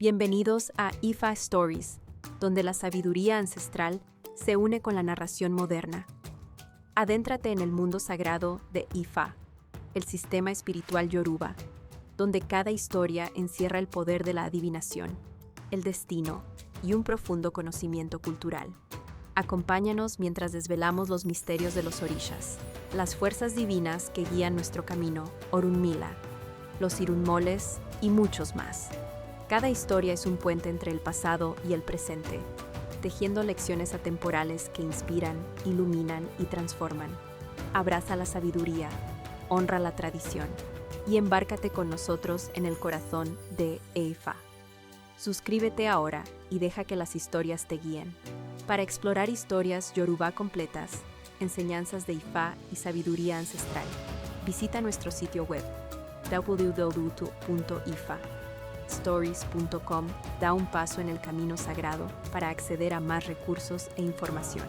Bienvenidos a IFA Stories, donde la sabiduría ancestral se une con la narración moderna. Adéntrate en el mundo sagrado de Ifa, el sistema espiritual yoruba, donde cada historia encierra el poder de la adivinación, el destino y un profundo conocimiento cultural. Acompáñanos mientras desvelamos los misterios de los orishas, las fuerzas divinas que guían nuestro camino, Orunmila, los irunmoles y muchos más. Cada historia es un puente entre el pasado y el presente, tejiendo lecciones atemporales que inspiran, iluminan y transforman. Abraza la sabiduría, honra la tradición y embárcate con nosotros en el corazón de Ifa. Suscríbete ahora y deja que las historias te guíen. Para explorar historias yoruba completas, enseñanzas de Ifa y sabiduría ancestral, visita nuestro sitio web www.ifastories.com. Da un paso en el camino sagrado para acceder a más recursos e información.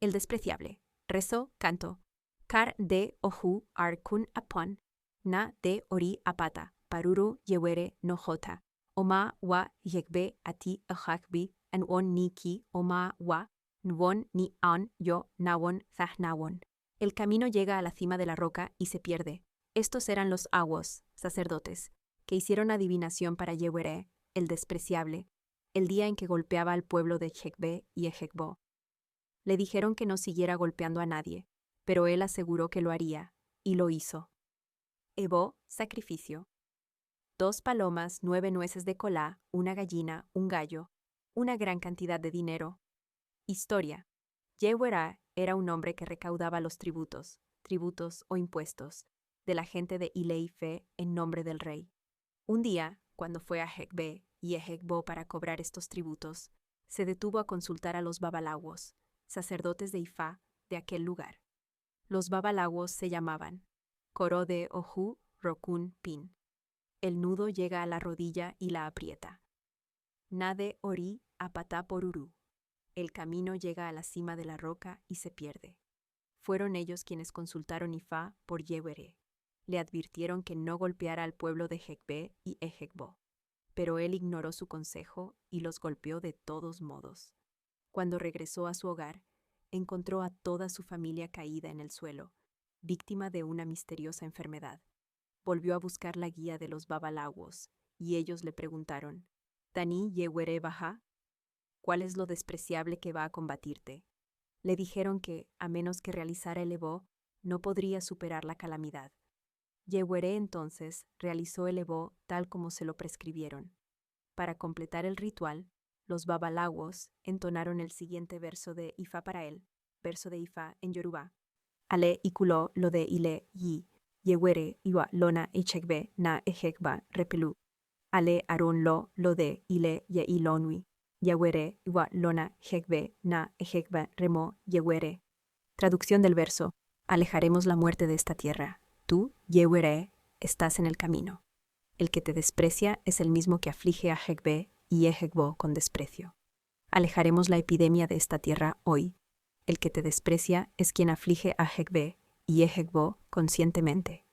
El despreciable. Rezo, canto. Kar de ohu arkun apon. Na de ori apata. Paruru yewere no jota. Oma wa yekbe ati ajakbi. An won ni ki oma wa. Nwon ni an yo nawon zahnawon. El camino llega a la cima de la roca y se pierde. Estos eran los awos, sacerdotes, que hicieron adivinación para Yewere, el despreciable, el día en que golpeaba al pueblo de Ejekbe y Ejekbo. Le dijeron que no siguiera golpeando a nadie, pero él aseguró que lo haría, y lo hizo. Ebo, sacrificio. 2 palomas, 9 nueces de colá, una gallina, un gallo, una gran cantidad de dinero. Historia. Yewere era un hombre que recaudaba los tributos o impuestos, de la gente de Ile-Ife en nombre del rey. Un día, cuando fue a Ejekbe y Ejekbo para cobrar estos tributos, se detuvo a consultar a los babalawos, sacerdotes de Ifa de aquel lugar. Los babalawos se llamaban Koro de Ohu Rokun Pin. El nudo llega a la rodilla y la aprieta. Nade Ori Apata Poruru. El camino llega a la cima de la roca y se pierde. Fueron ellos quienes consultaron Ifa por Yewere. Le advirtieron que no golpeara al pueblo de Ejekbe y Ejekbo, pero él ignoró su consejo y los golpeó de todos modos. Cuando regresó a su hogar, encontró a toda su familia caída en el suelo, víctima de una misteriosa enfermedad. Volvió a buscar la guía de los babalawos, y ellos le preguntaron, «¿Tani Yewere baja? ¿Cuál es lo despreciable que va a combatirte?» Le dijeron que, a menos que realizara el Ebo, no podría superar la calamidad. Yewere entonces realizó el Ebo tal como se lo prescribieron. Para completar el ritual, los babalawos entonaron el siguiente verso de Ifa para él, verso de Ifa en Yoruba. Ale ikulo lo de ile yi, Yewere iwa lona echekbe na ejekba repelu. Ale aron lo de ile ye ilonwi, Yewere iwa lona ejekbe na ejekba remo Yewere. Traducción del verso. Alejaremos la muerte de esta tierra. Tú, Yewere, estás en el camino. El que te desprecia es el mismo que aflige a Ejekbe y Ejekbo con desprecio. Alejaremos la epidemia de esta tierra hoy. El que te desprecia es quien aflige a Ejekbe y Ejekbo conscientemente.